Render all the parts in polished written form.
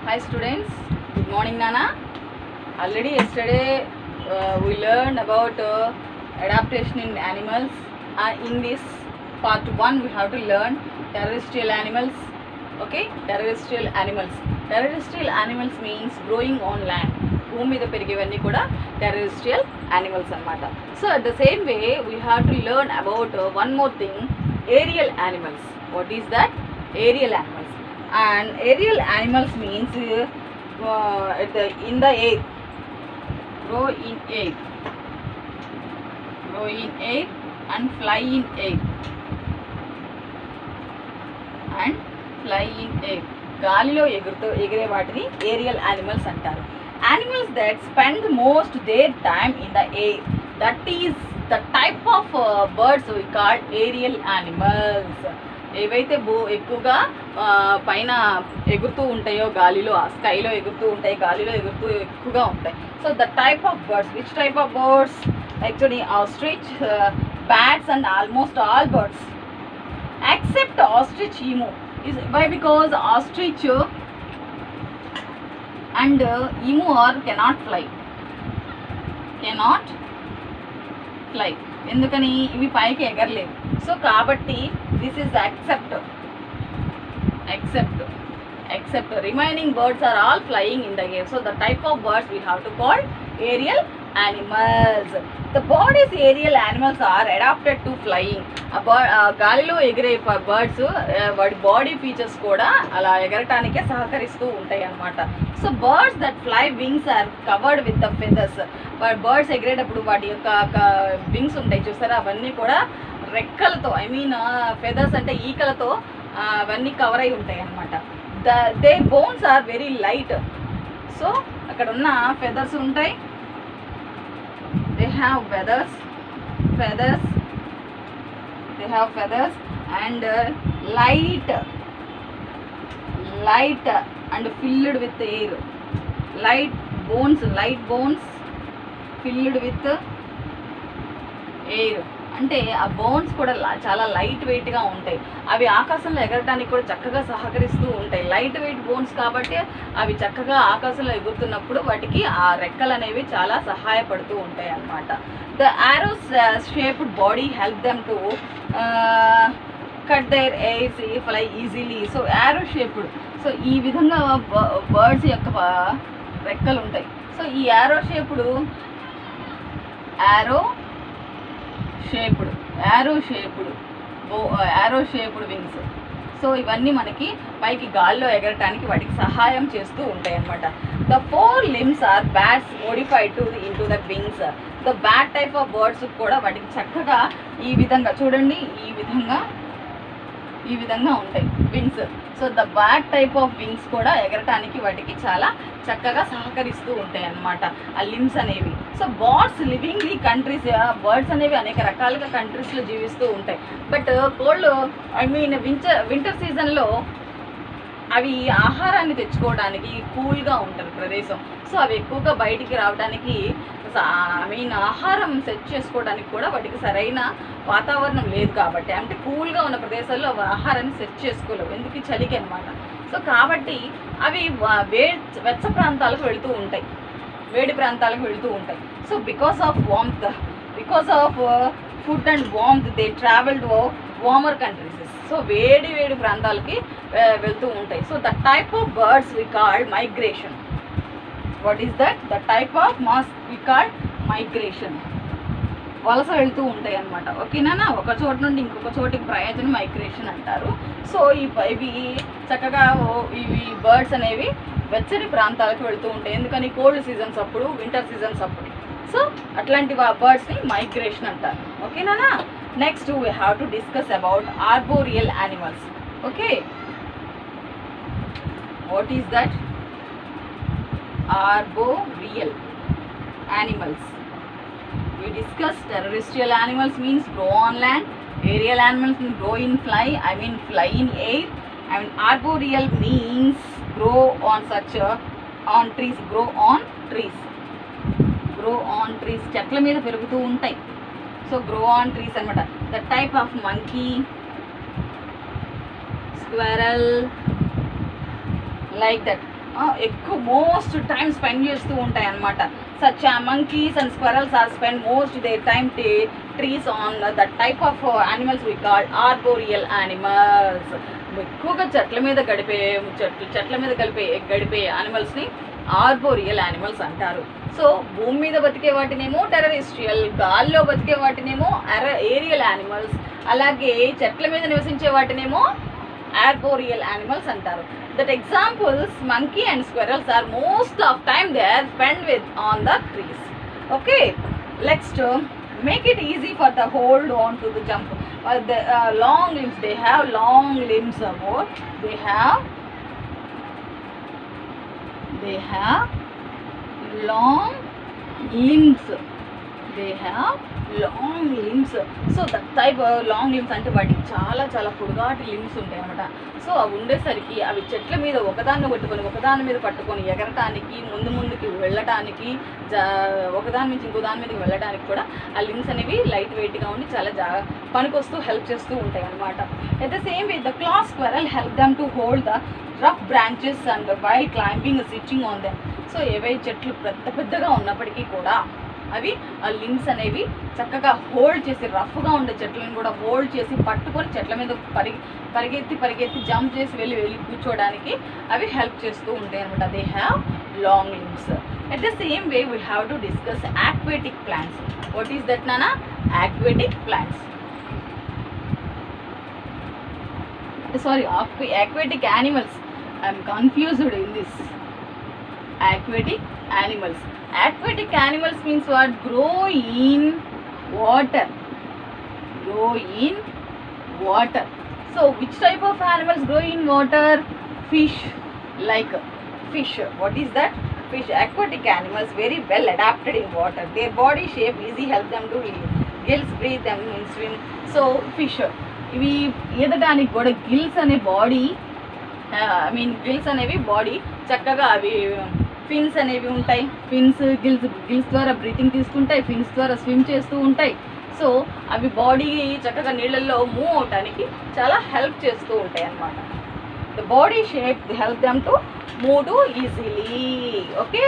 Hi students, good morning Nana. Already yesterday we learned about adaptation in animals. In this part 1 we have to learn terrestrial animals. Okay, terrestrial animals. Terrestrial animals means growing on land. భూమి మీద పెరిగేవన్నీ కూడా terrestrial animals అన్నమాట. So at the same way we have to learn about one more thing, aerial animals. What is that? Aerial animals. And aerial animals means in the air, grow in air and fly in air and fly in air. గాలిలో ఎగిరే వాటిని aerial animals అంటారు. Animals that spend most their time in the air, that is the type of birds we called aerial animals. ఏవైతే ఎక్కువగా పైన ఎగురుతూ ఉంటాయో, గాలిలో స్కైలో ఎగురుతూ ఉంటాయి, గాలిలో ఎగురుతూ ఎక్కువగా ఉంటాయి. So the type of birds, which type of birds? Actually ostrich, bats and almost all birds except ostrich emu. Is why? Because ostrich and emu cannot fly. ఎందుకని? ఇవి పైకి ఎగరలేవు. సో కాబట్టి this is except remaining birds are all flying in the air. So the type of birds we have to call aerial animals. The bodies aerial animals are adapted to flying. గాలిలో ఎగిరే birds వాటి body features కూడా అలా ఎగరటానికే సహకరిస్తూ ఉంటాయి అన్నమాట. So birds that fly wings are covered with the feathers. Birds ఎగిరేటప్పుడు వాటి యొక్క వింగ్స్ ఉంటాయి చూసారా, అవన్నీ కూడా రెక్కలతో, ఐ మీన్ ఫెదర్స్ అంటే ఈకలతో అవన్నీ కవర్ అయి ఉంటాయి అన్నమాట. They bones are very light. So అక్కడ ఉన్న ఫెదర్స్ ఉంటాయి, they have feathers and light and filled with air. light bones filled with air అంటే ఆ బోన్స్ కూడా చాలా లైట్ వెయిట్గా ఉంటాయి. అవి ఆకాశంలో ఎగరటానికి కూడా చక్కగా సహకరిస్తూ ఉంటాయి. లైట్ వెయిట్ బోన్స్ కాబట్టి అవి చక్కగా ఆకాశంలో ఎగురుతున్నప్పుడు వాటికి ఆ రెక్కలు అనేవి చాలా సహాయపడుతూ ఉంటాయి అన్నమాట. The arrow shaped body help them to cut their airs fly easily. So arrow shaped, so ఈ విధంగా బర్డ్స్ యొక్క రెక్కలు ఉంటాయి. సో ఈ యారో షేప్డ్ వింగ్స్. సో ఇవన్నీ మనకి పైకి గాల్లో ఎగరటానికి వాటికి సహాయం చేస్తూ ఉంటాయి అన్నమాట. The 4 limbs are bats modified into the wings. The bat type of birds కూడా వాటికి చక్కగా ఈ విధంగా చూడండి, ఈ విధంగా ఉంటాయి wings. So the bat type of wings కూడా ఎగరటానికి వాటికి చాలా చక్కగా సహకరిస్తూ ఉంటాయి అన్నమాట ఆ లిమ్స్ అనేవి. So birds living the countries, birds అనేవి అనేక రకాలుగా కంట్రీస్లో జీవిస్తూ ఉంటాయి. But cold, I mean winter సీజన్లో అవి ఆహారాన్ని తెచ్చుకోవడానికి కూల్గా ఉంటుంది ప్రదేశం. సో అవి ఎక్కువగా బయటికి రావడానికి, ఐ మీన్ ఆహారం సెట్ చేసుకోవడానికి కూడా వాటికి సరైన వాతావరణం లేదు కాబట్టి, అంటే కూల్గా ఉన్న ప్రదేశాల్లో ఆహారాన్ని సెట్ చేసుకోలేవు, ఎందుకు? చలికి అనమాట. సో కాబట్టి అవి వెచ్చ ప్రాంతాలకు వెళుతూ ఉంటాయి, వేడి ప్రాంతాలకు వెళుతూ ఉంటాయి. So because of food and warmth they travelled warmer countries. So వేడి ప్రాంతాలకి వెళ్తూ ఉంటాయి. So the type of birds we called migration. What is that? The type of we called migration. వలస వెళ్తూ ఉంటాయి అన్నమాట. ఓకేనా? ఒక చోటు నుండి ఇంకొక చోటికి ప్రయాణం మైగ్రేషన్ అంటారు. సో ఇవి చక్కగా ఇవి బర్డ్స్ అనేవి వెచ్చని ప్రాంతాలకు వెళుతూ ఉంటాయి. ఎందుకని? కోల్డ్ సీజన్స్ అప్పుడు, వింటర్ సీజన్స్ అప్పుడు. సో అట్లాంటి బర్డ్స్ని మైగ్రేషన్ అంటారు. ఓకేనా? Next we have to discuss about arboreal animals. Okay, what is that? Arboreal animals. We discussed terrestrial animals means grow on land, aerial animals means grow in fly, I mean fly in air, and arboreal means grow on trees. చెట్ల మీద పెరుగుతూ ఉంటాయి. So grow on trees అనమాట. The type of monkey, squirrel, like that. ఎక్కువ most time spend చేస్తూ ఉంటాయి అన్నమాట. Such monkeys and squirrels are spend most their time trees on that type of animals we call arboreal animals. ఎక్కువగా చెట్ల మీద గడిపే యానిమల్స్ని ఆర్బోరియల్ యానిమల్స్ అంటారు. సో భూమి మీద బతికే వాటినేమో టెర్రెస్ట్రియల్, గాల్లో బతికే వాటినేమో ఏరియల్ యానిమల్స్, అలాగే చెట్ల మీద నివసించే వాటినేమో ఆర్బోరియల్ యానిమల్స్ అంటారు. That examples, monkey and squirrels are most of time they are spent with on the trees. Okay, next make it easy for the hold on to the jump. The long limbs, they have long limbs. They have long limbs. They have long limbs. So that type long limbs అంటే వాటికి చాలా చాలా పొడుగాటి limbs ఉంటాయి అన్నమాట. So అవి ఉండేసరికి అవి చెట్ల మీద ఒకదాని మీద పట్టుకొని ఎగరటానికి, ముందుకి వెళ్ళటానికి, ఒకదాని నుంచి ఇంకో దాని మీదకి వెళ్ళడానికి కూడా ఆ లిమ్స్ అనేవి లైట్ వెయిట్గా ఉండి చాలా పనికొస్తూ హెల్ప్ చేస్తూ ఉంటాయి అన్నమాట. At the same way the claws squirrel help them to hold the rough branches and while climbing sitting on them. So ఏవై చెట్లు పెద్దగా ఉన్నప్పటికీ కూడా అవి ఆ లిమ్స్ అనేవి చక్కగా హోల్డ్ చేసి, రఫ్గా ఉండే చెట్లను కూడా హోల్డ్ చేసి పట్టుకొని చెట్ల మీద పరిగెత్తి జంప్ చేసి వెళ్ళి కూర్చోవడానికి అవి హెల్ప్ చేస్తూ ఉంటాయి అనమాట. They have long limbs. At the same way we have to discuss aquatic plants. What is that, Nana? Aquatic plants. Sorry, aquatic animals. I am confused in this. Aquatic animals. Aquatic animals means what? Grow in water. So which type of animals grow in water? Fish. Like fish. What is that? Fish. Aquatic animals very well adapted in water. Their body shape easy help them to gills breathe them and swim. So fish. ఇవి ఈదడానికి కూడా gills అనే body, gills అనేవి body చక్కగా అవి fins అనేవి ఉంటాయి. Gills ద్వారా breathing తీసుకుంటాయి, ఫిన్స్ ద్వారా స్విమ్ చేస్తూ ఉంటాయి. సో అవి బాడీ చక్కగా నీళ్ళల్లో మూవ్ అవటానికి చాలా హెల్ప్ చేస్తూ ఉంటాయి అన్నమాట. The body shape help them to move to easily. Okay,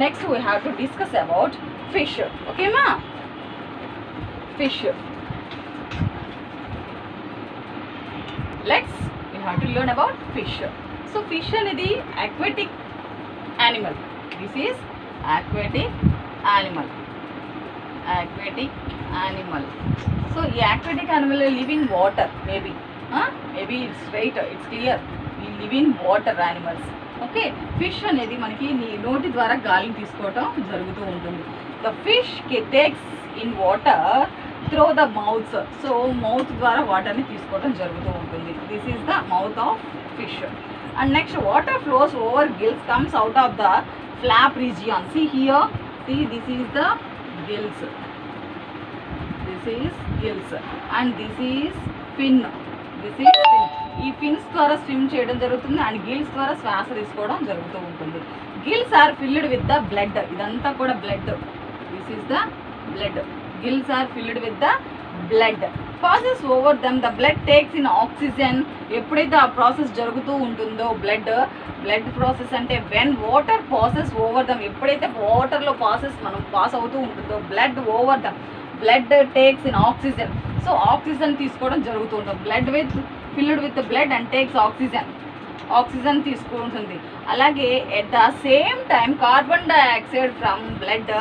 next we have to discuss about fish. ఓకేమా? Fish. We have to learn about fish. So fish అనేది aquatic animal. This is aquatic animal. So ఈ aquatic animal live in water. Maybe it's straight, it's clear. We live in water animals. Okay, fish అనేది మనకి నోటి ద్వారా గాలిని తీసుకోవటం జరుగుతూ ఉంటుంది. The fish takes in water through the mouth. So mouth ద్వారా వాటర్ని తీసుకోవడం జరుగుతూ ఉంటుంది. This is the mouth of fish. And next water flows over gills, comes out of the flop region. See here, see this is the gills. And this is fin. ఈ fins ద్వారా swim చేయడం జరుగుతుంది and gills ద్వారా శ్వాస తీసుకోవడం జరుగుతూ ఉంటుంది. Gills are filled with the blood. ఇదంతా కూడా blood. This is the blood. Gills are filled with the blood. Passes over them, the blood takes in oxygen. ఎప్పుడైతే ఆ ప్రాసెస్ జరుగుతూ ఉంటుందో బ్లడ్ ప్రాసెస్ అంటే when water passes over them, ఎప్పుడైతే వాటర్లో మనం పాస్ అవుతూ ఉంటుందో blood over them, blood takes in oxygen. So oxygen తీసుకోవడం జరుగుతూ ఉంటుంది. Blood filled with blood and takes oxygen తీసుకుంటుంది. అలాగే at the same time carbon dioxide from blood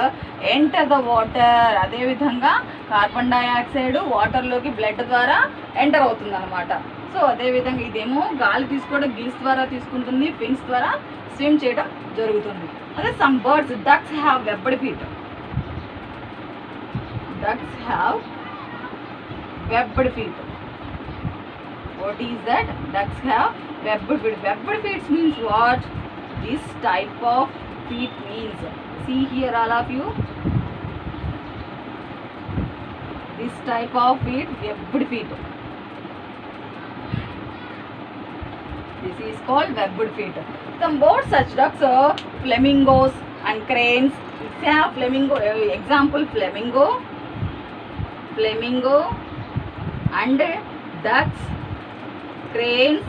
enter the water. అదేవిధంగా కార్బన్ డైఆక్సైడ్ వాటర్లోకి బ్లడ్ ద్వారా ఎంటర్ అవుతుంది అనమాట. సో అదేవిధంగా ఇదేమో గాలి తీసుకోవడం గిల్స్ ద్వారా తీసుకుంటుంది, ఫిన్స్ ద్వారా స్విమ్ చేయడం జరుగుతుంది. అదే some birds, ducks have webbed feet. What is that? Ducks have webbed feet. Webbed feet means what? This type of feet means. See here all of you. This type of feet, webbed feet. This is called webbed feet. Some birds such ducks are flamingos and cranes. Say flamingo. Example flamingo and ducks, cranes,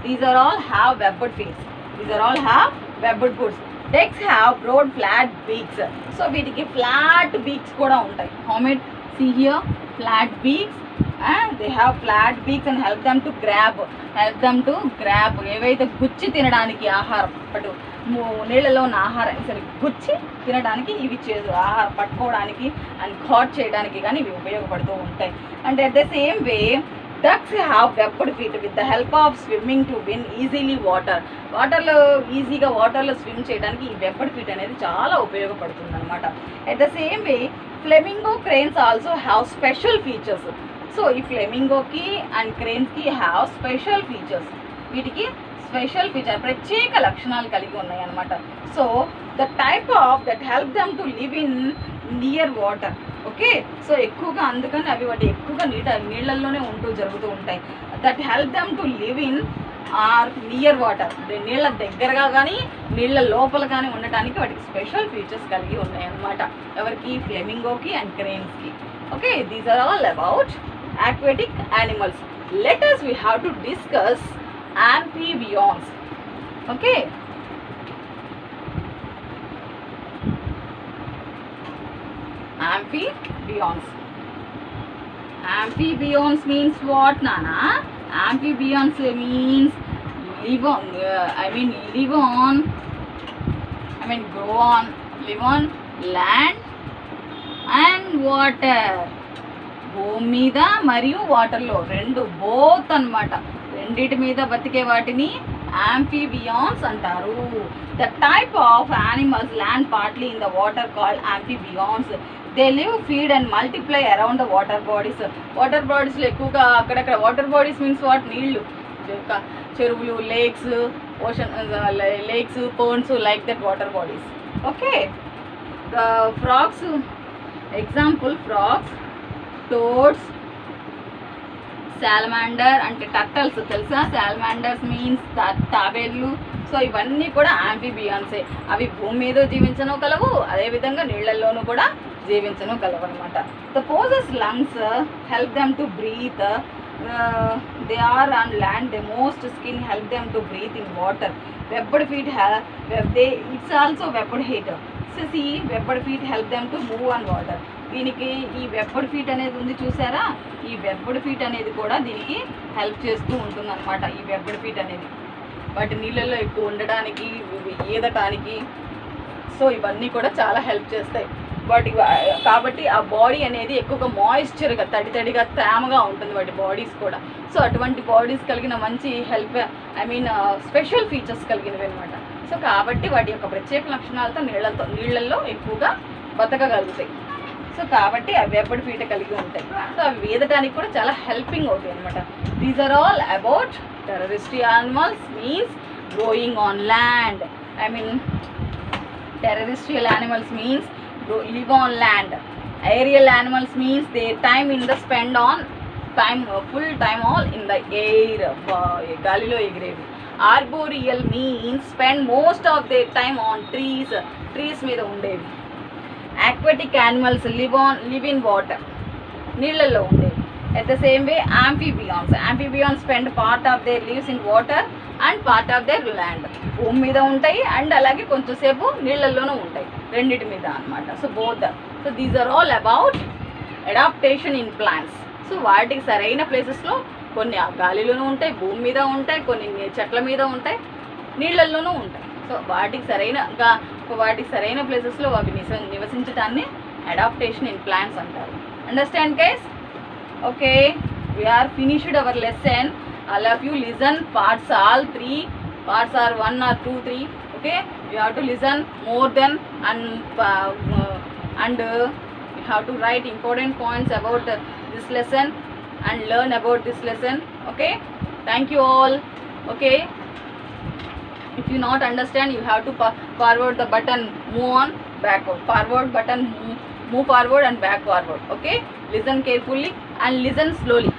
these are all have webbed feet. These are all have webbed foods. Ducks have broad flat beaks. So వీటికి flat beaks కూడా ఉంటాయి. How many? See here, flat beaks, and they have flat beaks and help them to grab ఏవైతే గుచ్చి తినడానికి ఆహారం but నీళ్ళలో ఉన్న ఆహారం సరే గుచ్చి తినడానికి ఇవి ఆహారం పట్టుకోవడానికి అండ్ ఘాట్ చేయడానికి కానీ ఇవి ఉపయోగపడుతూ ఉంటాయి. And at the same way ducks have webbed feet with the help of swimming to win easily water. వాటర్లో స్విమ్ చేయడానికి ఈ వెబ్బడ్ ఫీట్ అనేది చాలా ఉపయోగపడుతుంది అనమాట. At the same way flamingo cranes also have special features. So ఈ ఫ్లెమింగోకి and క్రేన్స్కి హ్యావ్ స్పెషల్ ఫీచర్స్. వీటికి స్పెషల్ ఫీచర్ ప్రత్యేక లక్షణాలు కలిగి ఉన్నాయి అనమాట. So the type of that help them to live in near water. Okay, so ఎక్కువగా అందుకని అవి వాటి ఎక్కువగా నీళ్ళల్లోనే జరుగుతూ ఉంటాయి. That help them to live in or near water. నీళ్ళ దగ్గరగా కానీ నీళ్ళ లోపల కానీ ఉండటానికి వాటికి స్పెషల్ ఫీచర్స్ కలిగి ఉన్నాయి అన్నమాట. ఎవరికి? ఫ్లెమింగోకి అండ్ క్రేన్స్కి. Okay, these are all about aquatic animals. Let us we have to discuss amphibians. Okay, amphibians means what, Nana? Amphibians means live on live on land and water. భూమి మీద మరియు వాటర్లో రెండు బోత్ అన్నమాట. రెండిటి మీద బతికే వాటిని amphibians అంటారు. The type of animals land partly in the water called amphibians. They live, feed and multiply around the water bodies. Water బాడీస్లో ఎక్కువగా అక్కడక్కడ వాటర్ బాడీస్ మీన్స్ వాట్? నీళ్ళు, చెరువులు, lakes, ocean lakes, ponds, like that water bodies. Okay, the frogs, example frogs, toads, salamander అంటే turtles తెలుసా? Salamanders means తాబేళ్ళు. So ఇవన్నీ కూడా యాంఫీబియాన్సే. అవి భూమి మీద జీవించను కలవు, అదేవిధంగా నీళ్ళల్లోనూ కూడా జీవించను కలవు అనమాట. The possess lungs help them to breathe. They are on land. The moist skin help them to breathe in water. Webbed feet it's also webbed feet. See webbed feet help them to move on water. దీనికి ఈ webbed feet అనేది ఉంది చూసారా? ఈ webbed feet అనేది కూడా దీనికి help చేస్తూ ఉంటుంది అనమాట. ఈ వెబ్బడ్ ఫీట్ అనేది వాటి నీళ్ళల్లో ఎక్కువ ఉండడానికి, ఈదటానికి, సో ఇవన్నీ కూడా చాలా హెల్ప్ చేస్తాయి వాటి. కాబట్టి ఆ బాడీ అనేది ఎక్కువగా మాయిశ్చర్గా, తడిగా, తేమగా ఉంటుంది వాటి బాడీస్ కూడా. సో అటువంటి బాడీస్ కలిగిన మంచి స్పెషల్ ఫీచర్స్ కలిగినవి అనమాట. సో కాబట్టి వాటి యొక్క ప్రత్యేక లక్షణాలతో నీళ్ళల్లో ఎక్కువగా బతకగలుగుతాయి. సో కాబట్టి అవి వెబ్బడ్ ఫీట్ కలిగి ఉంటాయి. సో అవి వేదటానికి కూడా చాలా హెల్పింగ్ అవుతాయి అనమాట. These are all about terrestrial animals means growing on land. terrestrial animals means live on land. Aerial animals means their time in the spend on time, full time all in the air, గాలిలో ఎగిరేవి. Arboreal means spend most of their time on trees మీద ఉండేవి. Aquatic animals live in water, నీళ్ళల్లో ఉండేవి. At the same way amphibians spend part of their lives in water and part of their land. భూమి మీద ఉంటాయి and అలాగే కొంచెంసేపు నీళ్ళల్లోనూ ఉంటాయి, రెండిటి మీద అనమాట. So both. So these are all about adaptation in plants. So వాటికి సరైన ప్లేసెస్లో కొన్ని గాలిలోనూ ఉంటాయి, భూమి మీద ఉంటాయి, కొన్ని చెట్ల మీద ఉంటాయి, నీళ్ళల్లోనూ ఉంటాయి. సో వాటికి సరైన ప్లేసెస్లో అవి నివసించడాన్ని అడాప్టేషన్ ఇన్ ప్లాంట్స్ అంటారు. Understand guys? Okay, we are finished our lesson. All of you listen parts, all 3 parts are 1 or 2, 3. Okay, you have to listen more than and you have to write important points about this lesson and learn about this lesson. Okay, thank you all. Okay, if you not understand, you have to forward the button, move on, backward, forward button, move forward and back forward. Okay, listen carefully and listen slowly.